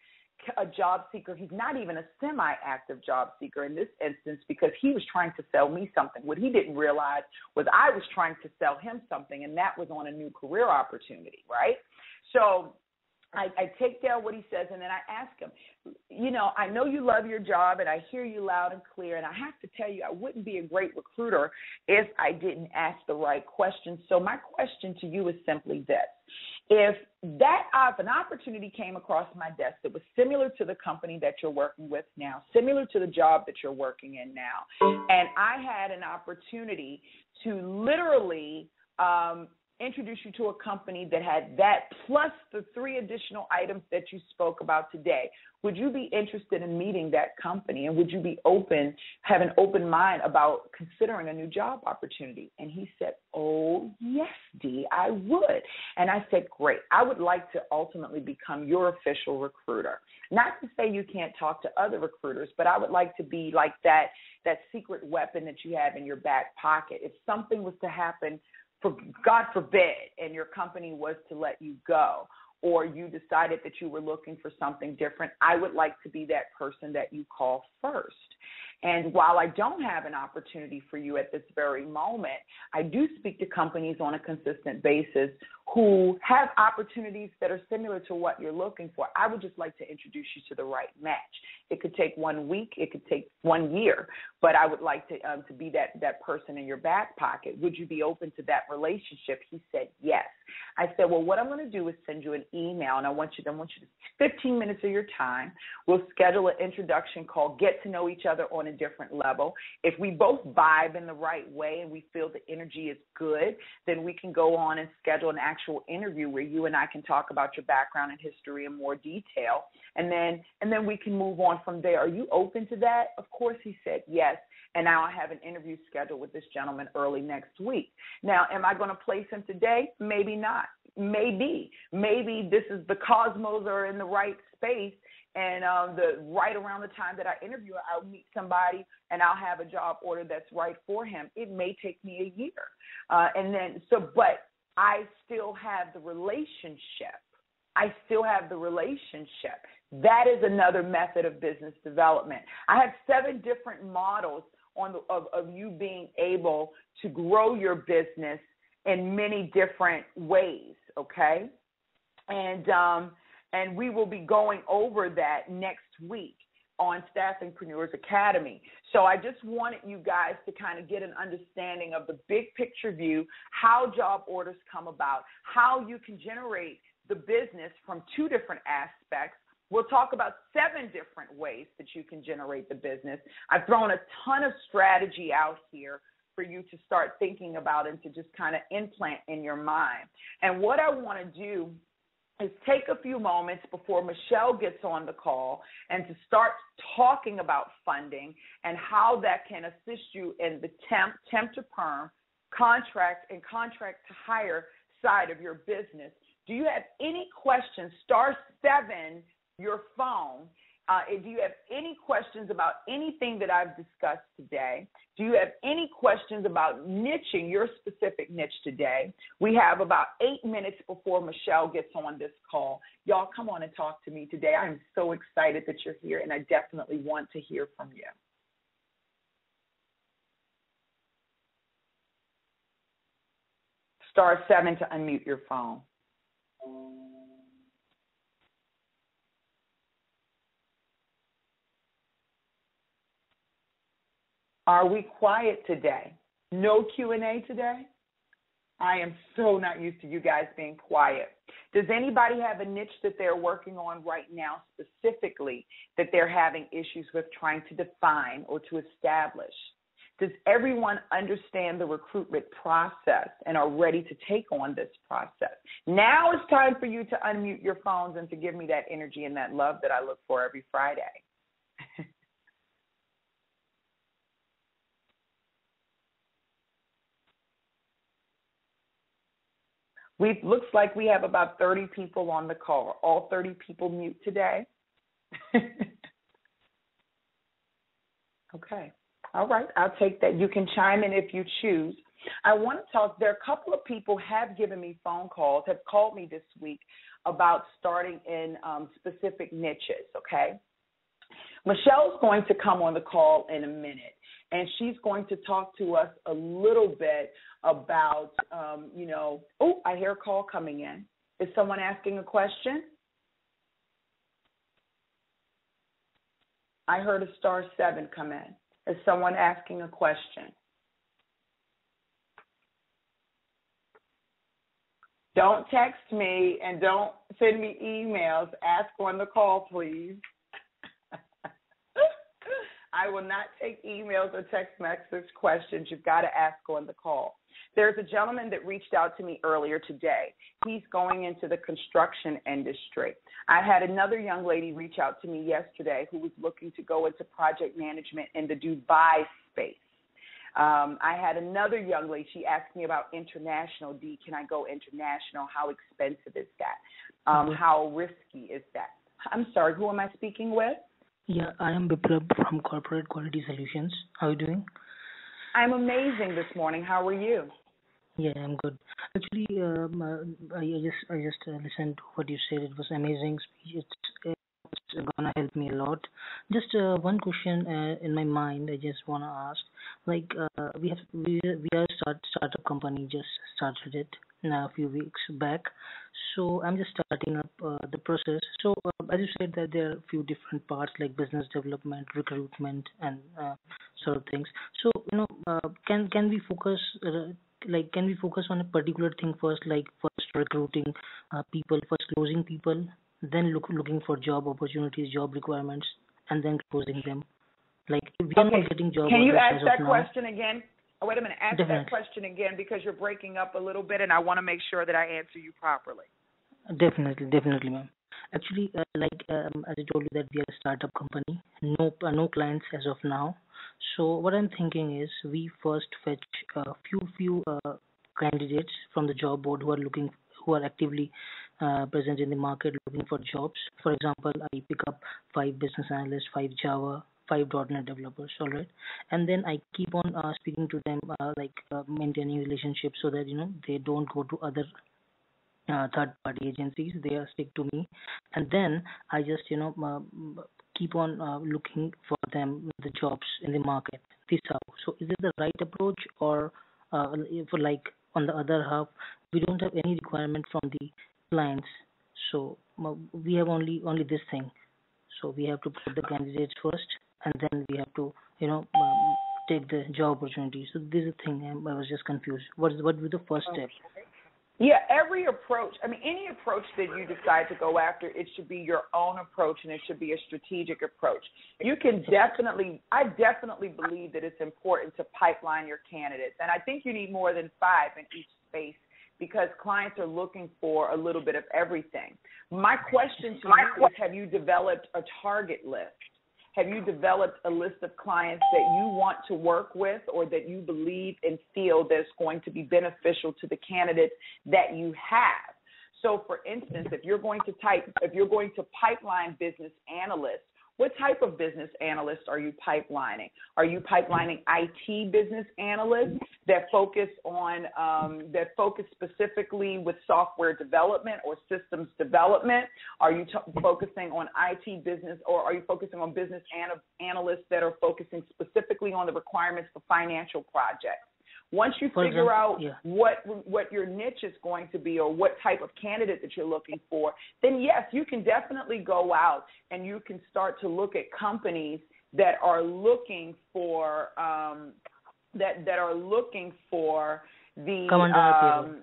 a job seeker. He's not even a semi-active job seeker in this instance because he was trying to sell me something. What he didn't realize was I was trying to sell him something, and that was on a new career opportunity, right? So I take down what he says, and then I ask him, you know, I know you love your job, and I hear you loud and clear, and I have to tell you I wouldn't be a great recruiter if I didn't ask the right questions. So my question to you is simply this. If an opportunity came across my desk that was similar to the company that you're working with now, similar to the job that you're working in now, and I had an opportunity to literally introduce you to a company that had that plus the 3 additional items that you spoke about today, would you be interested in meeting that company? And would you be have an open mind about considering a new job opportunity? And he said, oh, yes, Dee, I would. And I said, great. I would like to ultimately become your official recruiter. Not to say you can't talk to other recruiters, but I would like to be like that secret weapon that you have in your back pocket. If something was to happen, for God forbid, and your company was to let you go, or you decided that you were looking for something different, I would like to be that person that you call first. And while I don't have an opportunity for you at this very moment, I do speak to companies on a consistent basis who have opportunities that are similar to what you're looking for. I would just like to introduce you to the right match. It could take 1 week, it could take 1 year, but I would like to be that person in your back pocket. Would you be open to that relationship? He said yes. I said, well, what I'm going to do is send you an email, and I want you to 15 minutes of your time. We'll schedule an introduction call, get to know each other on a different level. If we both vibe in the right way and we feel the energy is good, then we can go on and schedule an actual interview where you and I can talk about your background and history in more detail, and then we can move on from there. Are you open to that? Of course, he said yes. And now I have an interview scheduled with this gentleman early next week. Now, am I going to place him today? Maybe not. Maybe this is the cosmos are in the right space, and right around the time that I interview, I'll meet somebody and I'll have a job order that's right for him. It may take me a year, but I still have the relationship. That is another method of business development. I have 7 different models of you being able to grow your business in many different ways, okay? And we will be going over that next week on Staffingpreneurs Academy. So I just wanted you guys to kind of get an understanding of the big picture view, how job orders come about, how you can generate the business from 2 different aspects. We'll talk about 7 different ways that you can generate the business. I've thrown a ton of strategy out here for you to start thinking about and to just kind of implant in your mind. And what I want to do is take a few moments before Michelle gets on the call and to start talking about funding and how that can assist you in the temp to perm, contract, and contract to hire side of your business. Do you have any questions? *7 your phone. Do you have any questions about anything that I've discussed today? Do you have any questions about niching your specific niche today? We have about 8 minutes before Michelle gets on this call. Y'all come on and talk to me today. I'm so excited that you're here, and I definitely want to hear from you. *7 to unmute your phone. Are we quiet today? No Q&A today? I am so not used to you guys being quiet. Does anybody have a niche that they're working on right now specifically that they're having issues with trying to define or to establish? Does everyone understand the recruitment process and are ready to take on this process? Now it's time for you to unmute your phones and to give me that energy and that love that I look for every Friday. Looks like we have about 30 people on the call. All 30 people mute today? Okay. All right. I'll take that. You can chime in if you choose. I want to talk. There are a couple of people have given me phone calls, have called me this week about starting in specific niches, okay? Michelle's going to come on the call in a minute, and she's going to talk to us a little bit about, oh, I hear a call coming in. Is someone asking a question? I heard a *7 come in. Is someone asking a question? Don't text me and don't send me emails. Ask on the call, please. I will not take emails or text message questions. You've got to ask on the call. There's a gentleman that reached out to me earlier today. He's going into the construction industry. I had another young lady reach out to me yesterday who was looking to go into project management in the Dubai space. I had another young lady, she asked me about international. Can I go international? How expensive is that? How risky is that? I'm sorry, who am I speaking with? Yeah, I am Biplab from Corporate Quality Solutions. How are you doing? I'm amazing this morning. How are you? Yeah, I'm good. Actually, I just listened to what you said. It was amazing speech. It's gonna help me a lot. Just one question in my mind. I just wanna ask. Like, we are startup company. Just started it now a few weeks back. So I'm just starting up the process. So as you said that there are a few different parts like business development, recruitment, and sort of things. So can we focus? Can we focus on a particular thing first, like first recruiting people, first closing people, then looking for job opportunities, job requirements, and then closing them? Like, if we are not getting job Can you orders ask that now, question again? Oh, wait a minute. Ask Definitely. that question again because you're breaking up a little bit, and I want to make sure that I answer you properly. Definitely, ma'am. Actually, as I told you that we are a startup company, no clients as of now. So what I'm thinking is we first fetch a few candidates from the job board who are actively present in the market looking for jobs. For example, I pick up 5 business analysts, 5 Java, 5 .NET developers, all right, and then I keep on speaking to them, maintaining relationships so that they don't go to other third-party agencies. They are stick to me, and then I just keep on looking for them the jobs in the market. This how. So is it the right approach, or for like on the other half, we don't have any requirement from the clients, so we have only this thing. So we have to put the candidates first, and then we have to take the job opportunities. So this is the thing. I was just confused. What would be the first step? Yeah, every approach, any approach that you decide to go after, it should be your own approach, and it should be a strategic approach. I definitely believe that it's important to pipeline your candidates, and I think you need more than 5 in each space because clients are looking for a little bit of everything. My question to you is, have you developed a target list? Have you developed a list of clients that you want to work with or that you believe and feel that's going to be beneficial to the candidates that you have? So, for instance, if you're going to pipeline business analysts, what type of business analysts are you pipelining? Are you pipelining IT business analysts that focus specifically with software development or systems development? Are you focusing on IT business, or are you focusing on business analysts that are focusing specifically on the requirements for financial projects? Once you figure out what your niche is going to be or what type of candidate that you're looking for, then yes, you can definitely go out and you can start to look at companies that are looking for that are looking for the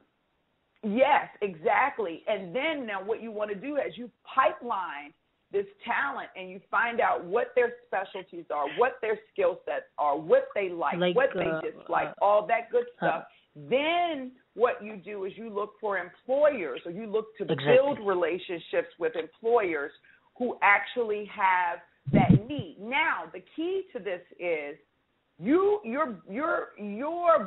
yes, exactly. And then now what you want to do is you pipeline this talent and you find out what their specialties are, what their skill sets are, what they like what they dislike, all that good stuff. Then what you do is you look for employers, or you look to build relationships with employers who actually have that need. Now, the key to this is your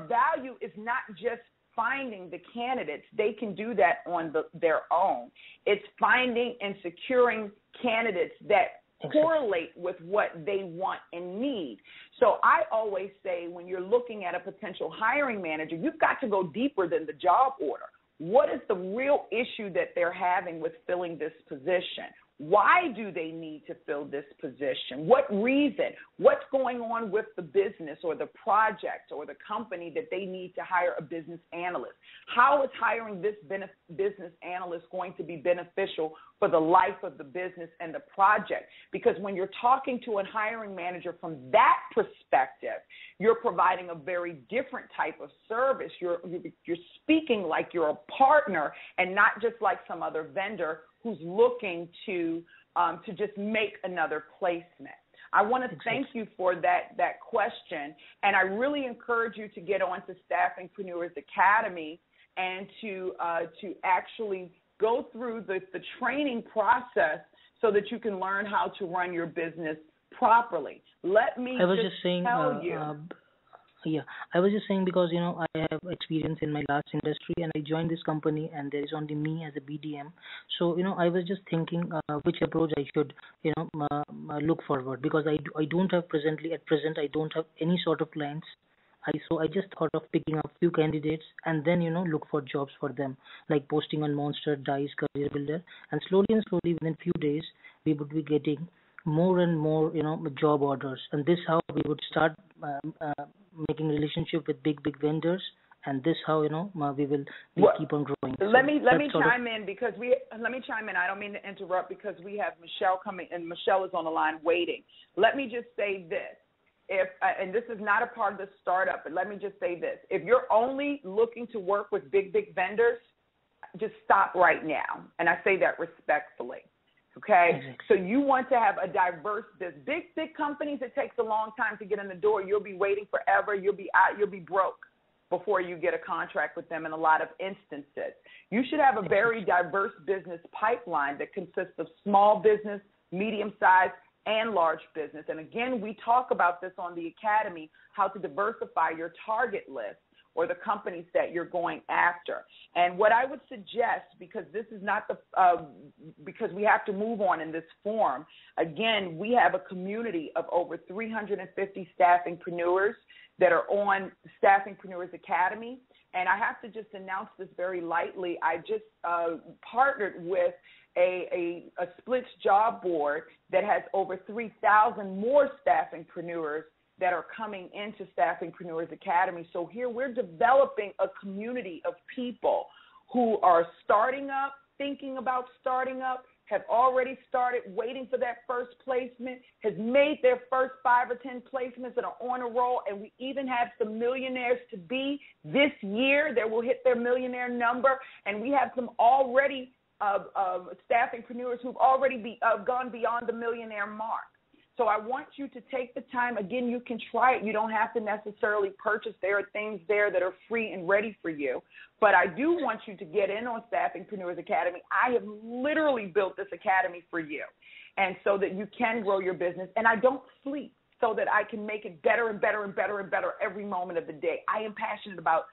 value is not just finding the candidates. They can do that on their own. It's finding and securing candidates that Exactly. correlate with what they want and need. So I always say when you're looking at a potential hiring manager, you've got to go deeper than the job order. What is the real issue that they're having with filling this position? Why do they need to fill this position? What reason? What's going on with the business or the project or the company that they need to hire a business analyst? How is hiring this business analyst going to be beneficial for the life of the business and the project? Because when you're talking to a hiring manager from that perspective, you're providing a very different type of service. You're speaking like you're a partner and not just like some other vendor who's looking to just make another placement. I want to thank you for that question, and I really encourage you to get on to Staffingpreneurs Academy and to actually go through the training process so that you can learn how to run your business properly. Let me tell you. Yeah, I was just saying because, I have experience in my last industry and I joined this company and there is only me as a BDM. So, I was just thinking which approach I should, look forward because I don't have at present, I don't have any sort of clients. So I just thought of picking up few candidates and then, look for jobs for them, like posting on Monster, Dice, Career Builder. And slowly within few days, we would be getting more and more, job orders. And this how we would start making relationship with big vendors. And this how, we will keep on growing. Let me chime in because I don't mean to interrupt because we have Michelle coming and Michelle is on the line waiting. Let me just say this. And this is not a part of the startup, but let me just say this. If you're only looking to work with big vendors, just stop right now. And I say that respectfully. Okay? Exactly. So you want to have a diverse business. Big companies, it takes a long time to get in the door. You'll be waiting forever. You'll be broke before you get a contract with them in a lot of instances. You should have a very diverse business pipeline that consists of small business, medium-sized, and large business. And again, we talk about this on the Academy, how to diversify your target list or the companies that you're going after. And what I would suggest, because this is not because we have to move on in this form, again, we have a community of over 350 staffingpreneurs that are on Staffingpreneurs Academy. And I have to just announce this very lightly. I just partnered with a splits job board that has over 3,000 more staffingpreneurs that are coming into Staffingpreneurs Academy. So here we're developing a community of people who are starting up, thinking about starting up, have already started waiting for that first placement, has made their first 5 or 10 placements and are on a roll. And we even have some millionaires to be this year that will hit their millionaire number. And we have some already staffingpreneurs who've already gone beyond the millionaire mark. So I want you to take the time. Again, you can try it. You don't have to necessarily purchase. There are things there that are free and ready for you. But I do want you to get in on Staffingpreneurs Academy. I have literally built this academy for you, and so that you can grow your business. And I don't sleep so that I can make it better and better and better and better every moment of the day. I am passionate about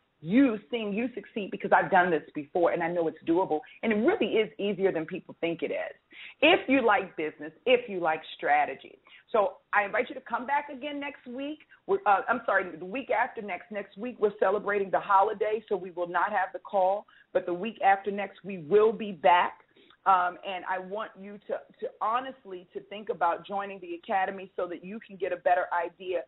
seeing you succeed because I've done this before and I know it's doable, and it really is easier than people think it is. If you like business, if you like strategy. So I invite you to come back again next week. The week after next. Next week we're celebrating the holiday, so we will not have the call, but the week after next we will be back. And I want you to honestly to think about joining the Academy so that you can get a better idea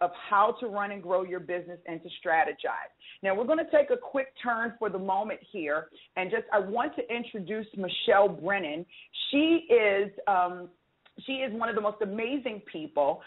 of how to run and grow your business and to strategize. Now, we're going to take a quick turn for the moment here, and I want to introduce Michelle Brennan. She is one of the most amazing people.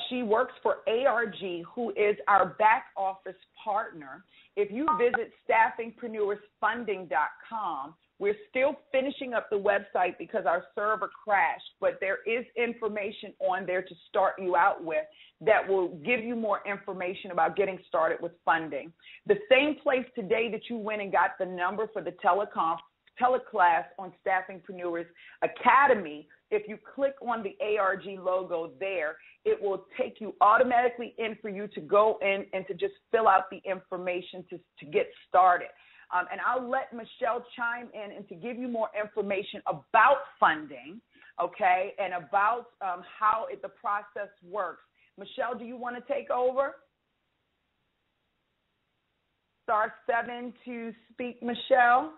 She works for ARG, who is our back office partner. If you visit staffingpreneursfunding.com, we're still finishing up the website because our server crashed, but there is information on there to start you out with that will give you more information about getting started with funding. The same place today that you went and got the number for the Teleclass on Staffingpreneurs Academy, if you click on the ARG logo there, it will take you automatically in for you to go in and to just fill out the information to get started. And I'll let Michelle chime in and to give you more information about funding okay, and about how the process works. Michelle, do you want to take over? Star 7 to speak, Michelle.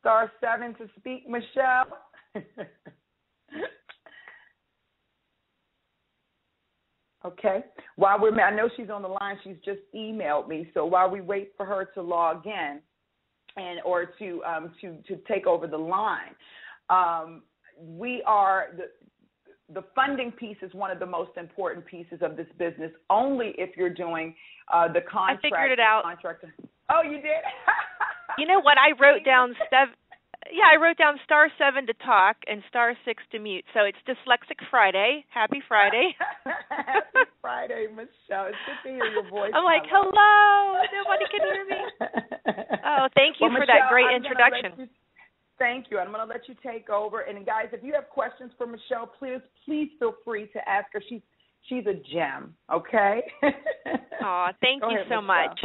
Star 7 to speak, Michelle. Okay. I know she's on the line. She's just emailed me. So while we wait for her to log in or to take over the line, the funding piece is one of the most important pieces of this business. Only if you're doing the contract. I figured it out. Oh, you did? You know what? I wrote down star 7 to talk and star 6 to mute. So it's Dyslexic Friday. Happy Friday. Happy Friday, Michelle. It's good to hear your voice. I'm like, hello. Nobody can hear me. Oh, thank you for Michelle, that great introduction. Thank you. I'm going to let you take over. And guys, if you have questions for Michelle, please feel free to ask her. She's a gem. Okay. Oh, thank you so Michelle. much.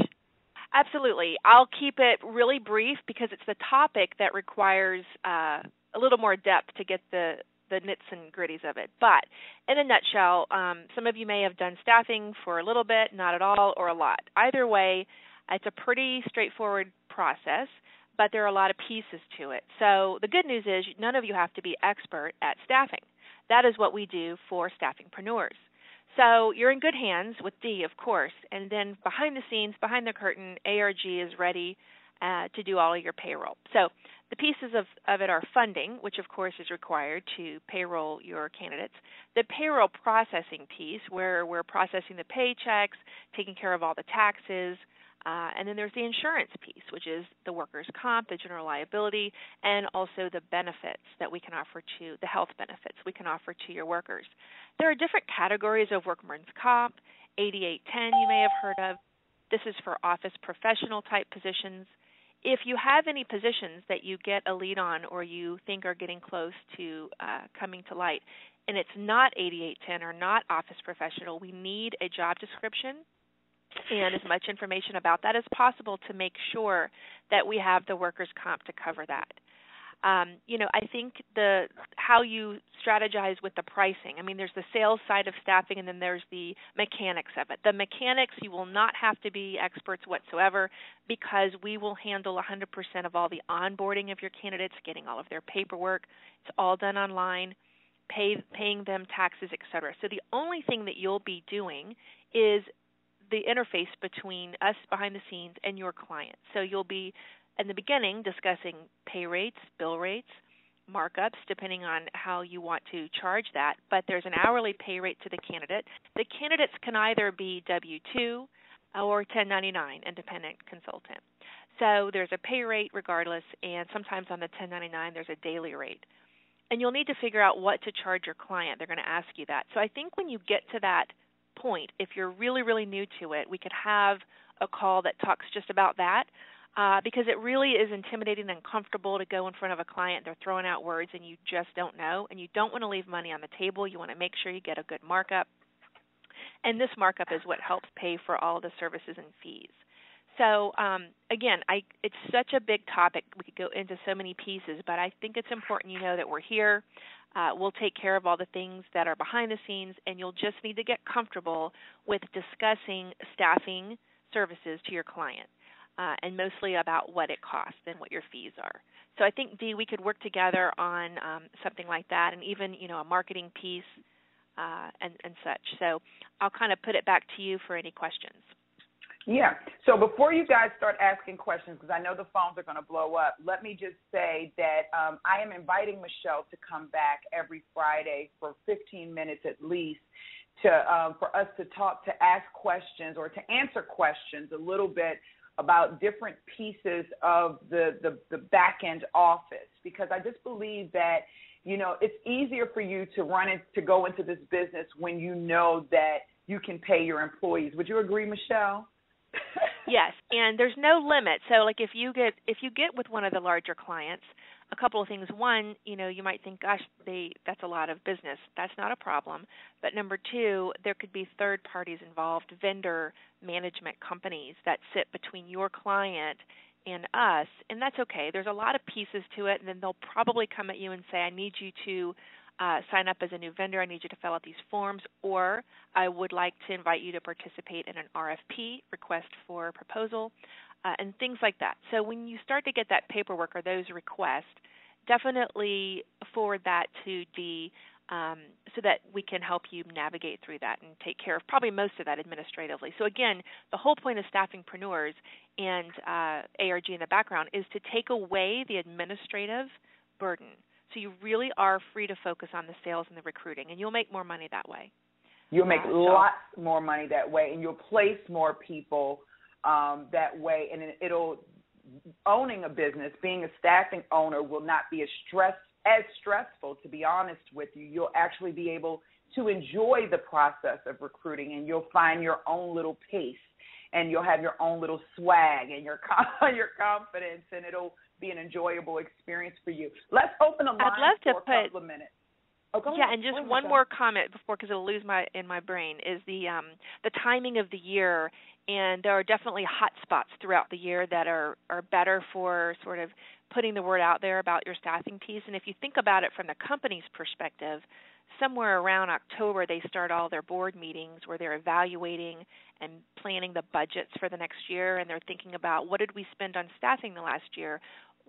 Absolutely. I'll keep it really brief because it's the topic that requires a little more depth to get the nits and gritties of it. But in a nutshell, some of you may have done staffing for a little bit, not at all, or a lot. Either way, it's a pretty straightforward process, but there are a lot of pieces to it. So the good news is none of you have to be expert at staffing. That is what we do for Staffingpreneurs. So you're in good hands with Dee, of course, and then behind the scenes, behind the curtain, ARG is ready to do all of your payroll. So the pieces of it are funding, which of course is required to payroll your candidates, the payroll processing piece where we're processing the paychecks, taking care of all the taxes, and then there's the insurance piece, which is the workers' comp, the general liability, and also the benefits that we can offer the health benefits we can offer to your workers. There are different categories of workman's comp. 8810 you may have heard of. This is for office professional type positions. If you have any positions that you get a lead on or you think are getting close to coming to light, and it's not 8810 or not office professional, we need a job description and as much information about that as possible to make sure that we have the workers' comp to cover that. I think how you strategize with the pricing. I mean, there's the sales side of staffing, and then there's the mechanics of it. The mechanics, you will not have to be experts whatsoever because we will handle 100% of all the onboarding of your candidates, getting all of their paperwork. It's all done online, paying them taxes, et cetera. So the only thing that you'll be doing is the interface between us behind the scenes and your client. So you'll be, in the beginning, discussing pay rates, bill rates, markups, depending on how you want to charge that. But there's an hourly pay rate to the candidate. The candidates can either be W-2 or 1099, independent consultant. So there's a pay rate regardless, and sometimes on the 1099 there's a daily rate. And you'll need to figure out what to charge your client. They're going to ask you that. So I think when you get to that point, if you're really, really new to it, we could have a call that talks just about that because it really is intimidating and uncomfortable to go in front of a client. They're throwing out words and you just don't know, and you don't want to leave money on the table. You want to make sure you get a good markup, and this markup is what helps pay for all the services and fees. So, again, it's such a big topic. We could go into so many pieces, but I think it's important you know that we're here. We'll take care of all the things that are behind the scenes, and you'll just need to get comfortable with discussing staffing services to your client, and mostly about what it costs and what your fees are. So I think, Dee, we could work together on something like that, and even a marketing piece and such. So I'll kind of put it back to you for any questions. Yeah. So before you guys start asking questions, because I know the phones are going to blow up, let me just say that I am inviting Michelle to come back every Friday for 15 minutes at least for us to talk, to ask questions or to answer questions a little bit about different pieces of the back-end office, because I just believe that, it's easier for you to go into this business when you know that you can pay your employees. Would you agree, Michelle? Yes, and there's no limit. So, like if you get with one of the larger clients, a couple of things. One, you might think, gosh, that's a lot of business. That's not a problem. But number two, there could be third parties involved, vendor management companies that sit between your client and us, and that's okay. There's a lot of pieces to it, and then they'll probably come at you and say, I need you to sign up as a new vendor. I need you to fill out these forms, or I would like to invite you to participate in an RFP, request for proposal, and things like that. So when you start to get that paperwork or those requests, definitely forward that to the so that we can help you navigate through that and take care of probably most of that administratively. So again, the whole point of Staffingpreneurs and ARG in the background is to take away the administrative burden. So you really are free to focus on the sales and the recruiting, and you'll make more money that way. You'll make lots more money that way, and you'll place more people that way, and owning a business, being a staffing owner will not be as stressful, to be honest with you. You'll actually be able to enjoy the process of recruiting, and you'll find your own little pace, and you'll have your own little swag and your confidence, and it'll be an enjoyable experience for you. Let's open the line for a couple of minutes. And just one more comment because it'll lose in my brain is the timing of the year, and there are definitely hot spots throughout the year that are better for sort of putting the word out there about your staffing piece. And if you think about it from the company's perspective, somewhere around October they start all their board meetings where they're evaluating and planning the budgets for the next year, and they're thinking about what did we spend on staffing the last year.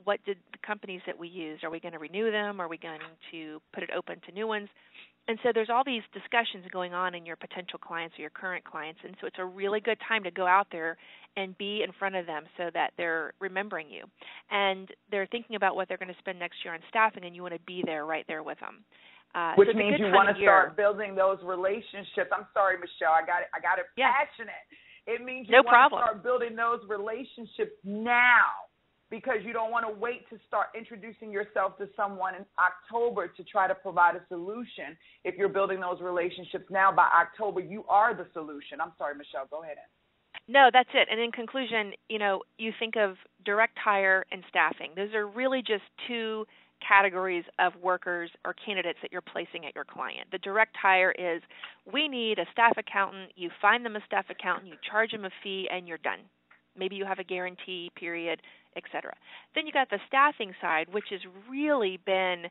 What did the companies that we used, are we going to renew them? Are we going to put it open to new ones? And so there's all these discussions going on in your potential clients or your current clients, and so it's a really good time to go out there and be in front of them so that they're remembering you. And they're thinking about what they're going to spend next year on staffing, and you want to be there right there with them. Which means you want to start building those relationships. I'm sorry, Michelle, I got it passionate. It means you want to start building those relationships now, because you don't want to wait to start introducing yourself to someone in October to try to provide a solution. If you're building those relationships now, by October, you are the solution. I'm sorry, Michelle, go ahead. No, that's it. And in conclusion, you think of direct hire and staffing. Those are really just two categories of workers or candidates that you're placing at your client. The direct hire is, we need a staff accountant. You find them a staff accountant, you charge them a fee, and you're done. Maybe you have a guarantee period, etc. Then you got the staffing side, which has really been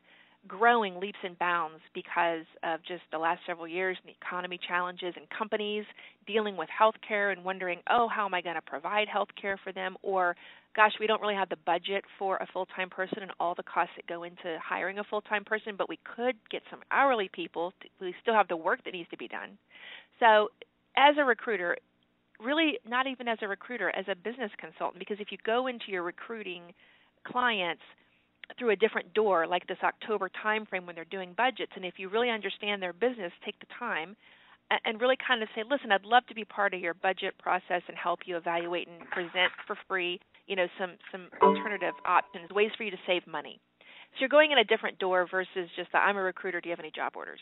growing leaps and bounds because of just the last several years and the economy challenges and companies dealing with healthcare and wondering, how am I going to provide healthcare for them? Or, gosh, we don't really have the budget for a full-time person and all the costs that go into hiring a full-time person, but we could get some hourly people. We still have the work that needs to be done. So as a recruiter, really not even as a recruiter, as a business consultant, because if you go into your recruiting clients through a different door, like this October time frame when they're doing budgets, and if you really understand their business, take the time and really kind of say, listen, I'd love to be part of your budget process and help you evaluate and present for free, some alternative options, ways for you to save money. So you're going in a different door versus just I'm a recruiter, do you have any job orders?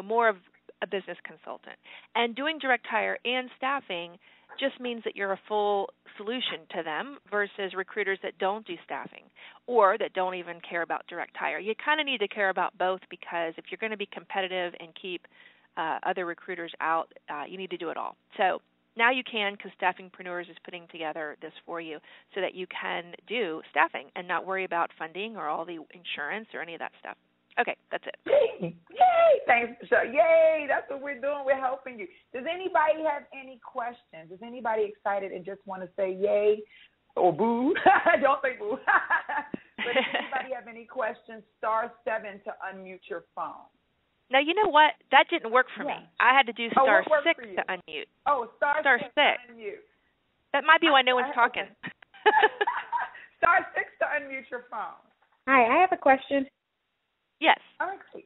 More of a business consultant. And doing direct hire and staffing just means that you're a full solution to them versus recruiters that don't do staffing or that don't even care about direct hire. You kind of need to care about both, because if you're going to be competitive and keep other recruiters out, you need to do it all. So now you can, because Staffingpreneurs is putting together this for you so that you can do staffing and not worry about funding or all the insurance or any of that stuff. Okay, that's it. Yay! Thanks, Michelle. Yay! That's what we're doing. We're helping you. Does anybody have any questions? Is anybody excited and just want to say yay or boo? Don't say boo. But does anybody have any questions? *7 to unmute your phone. Now, you know what? That didn't work for me. I had to do *6 to unmute. Oh, *6 to unmute. That might be why no one's talking. *6 to unmute your phone. Hi, I have a question. Yes. Okay.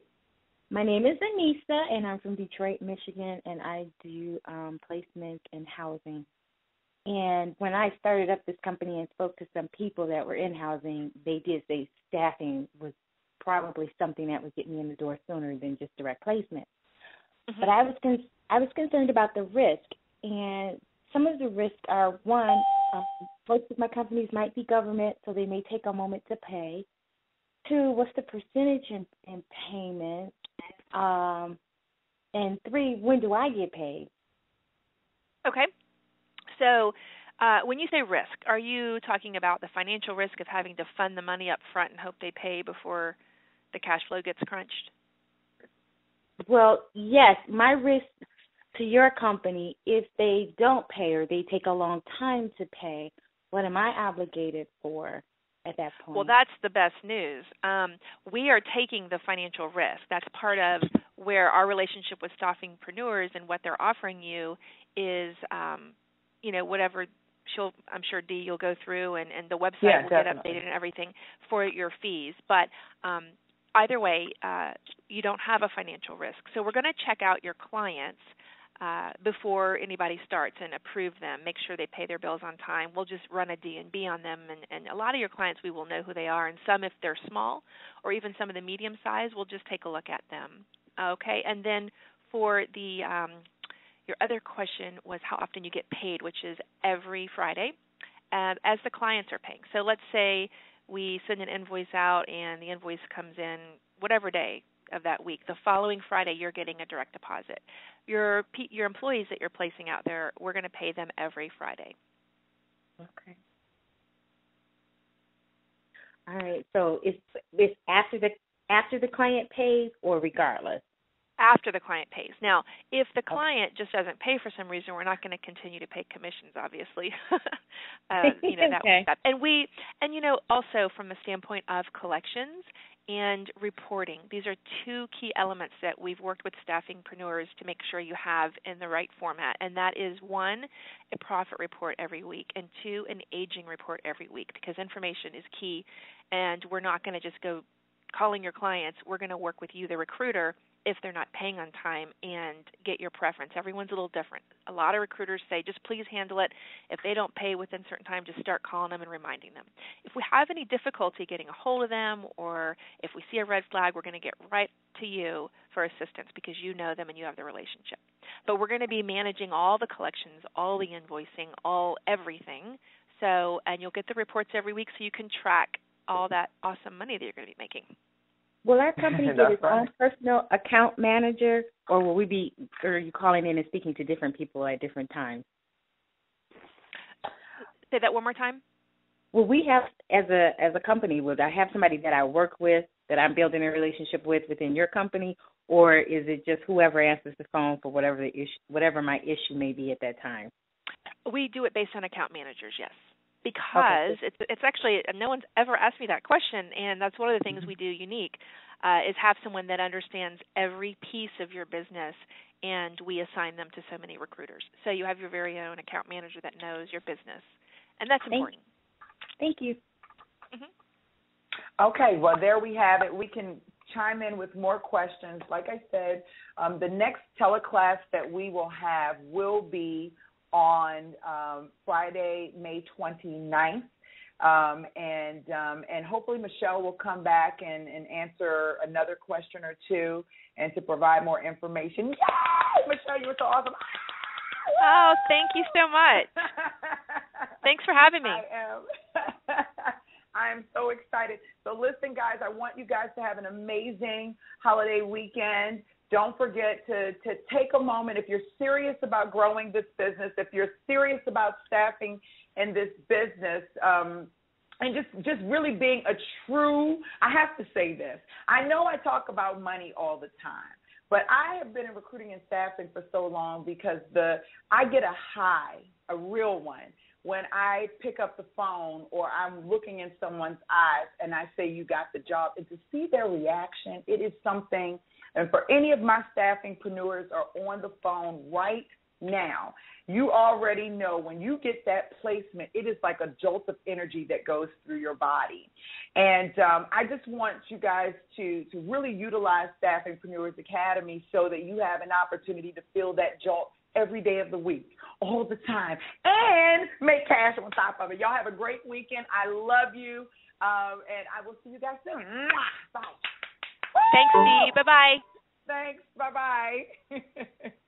My name is Anissa, and I'm from Detroit, Michigan, and I do placements in housing. And when I started up this company and spoke to some people that were in housing, they did say staffing was probably something that would get me in the door sooner than just direct placement. Mm-hmm. But I was concerned about the risk, and some of the risks are, one, most of my companies might be government, so they may take a moment to pay. 2, what's the percentage in payment? And 3, when do I get paid? Okay. So When you say risk, are you talking about the financial risk of having to fund the money up front and hope they pay before the cash flow gets crunched? Well, yes, my risk to your company, if they don't pay or they take a long time to pay, what am I obligated for at that point? Well, that's the best news. We are taking the financial risk. That's part of where our relationship with Staffingpreneurs and what they're offering you is, whatever I'm sure, Dee, you'll go through and the website will get updated and everything for your fees. But either way, you don't have a financial risk. So we're going to check out your clients before anybody starts and approve them, make sure they pay their bills on time. We'll just run a D&B on them, and a lot of your clients we will know who they are, and some, if they're small or even some of the medium size, we'll just take a look at them. Okay, and then for the your other question was how often you get paid, which is every Friday as the clients are paying. So let's say we send an invoice out and the invoice comes in whatever day of that week. The following Friday, you're getting a direct deposit. Your employees that you're placing out there, we're going to pay them every Friday. Okay. All right. So it's after the client pays or regardless? After the client pays. Now, if the client just doesn't pay for some reason, we're not going to continue to pay commissions, obviously. Okay. That also from the standpoint of collections and reporting, these are two key elements that we've worked with Staffingpreneurs to make sure you have in the right format, and that is 1, a profit report every week, and 2, an aging report every week, because information is key, and we're not going to just go calling your clients. We're going to work with you, the recruiter, if they're not paying on time and get your preference. Everyone's a little different. A lot of recruiters say, just please handle it. If they don't pay within a certain time, just start calling them and reminding them. If we have any difficulty getting a hold of them or if we see a red flag, we're going to get right to you for assistance because you know them and you have the relationship. But we're going to be managing all the collections, all the invoicing, everything. And you'll get the reports every week so you can track all that awesome money that you're going to be making. Will our company get its own personal account manager, or are you calling in and speaking to different people at different times? Say that one more time. Will we have, as a company, would I have somebody that I work with, that I'm building a relationship with within your company, or is it just whoever answers the phone for whatever my issue may be at that time? We do it based on account managers, yes. Because it's actually, no one's ever asked me that question, and that's one of the things we do unique, is have someone that understands every piece of your business, and we assign them to so many recruiters. So you have your very own account manager that knows your business, and that's important. Thank you. Mm-hmm. Okay, well, there we have it. We can chime in with more questions. Like I said, the next teleclass that we will have will be on Friday, May 29th, and hopefully Michelle will come back and answer another question or two and to provide more information. Yay! Michelle, you were so awesome. Oh, thank you so much. Thanks for having me. I am so excited. So listen, guys, I want you guys to have an amazing holiday weekend. Don't forget to take a moment if you're serious about growing this business, if you're serious about staffing in this business, and just really being a true, I have to say this. I know I talk about money all the time, but I have been in recruiting and staffing for so long because I get a high, a real one, when I pick up the phone or I'm looking in someone's eyes and I say, you got the job, and to see their reaction, it is something. And for any of my staffingpreneurs are on the phone right now, you already know when you get that placement, it is like a jolt of energy that goes through your body. And I just want you guys to really utilize Staffingpreneurs Academy so that you have an opportunity to feel that jolt every day of the week, all the time, and make cash on top of it. Y'all have a great weekend. I love you, and I will see you guys soon. Bye. Thanks, Steve. Bye-bye. Thanks. Bye-bye.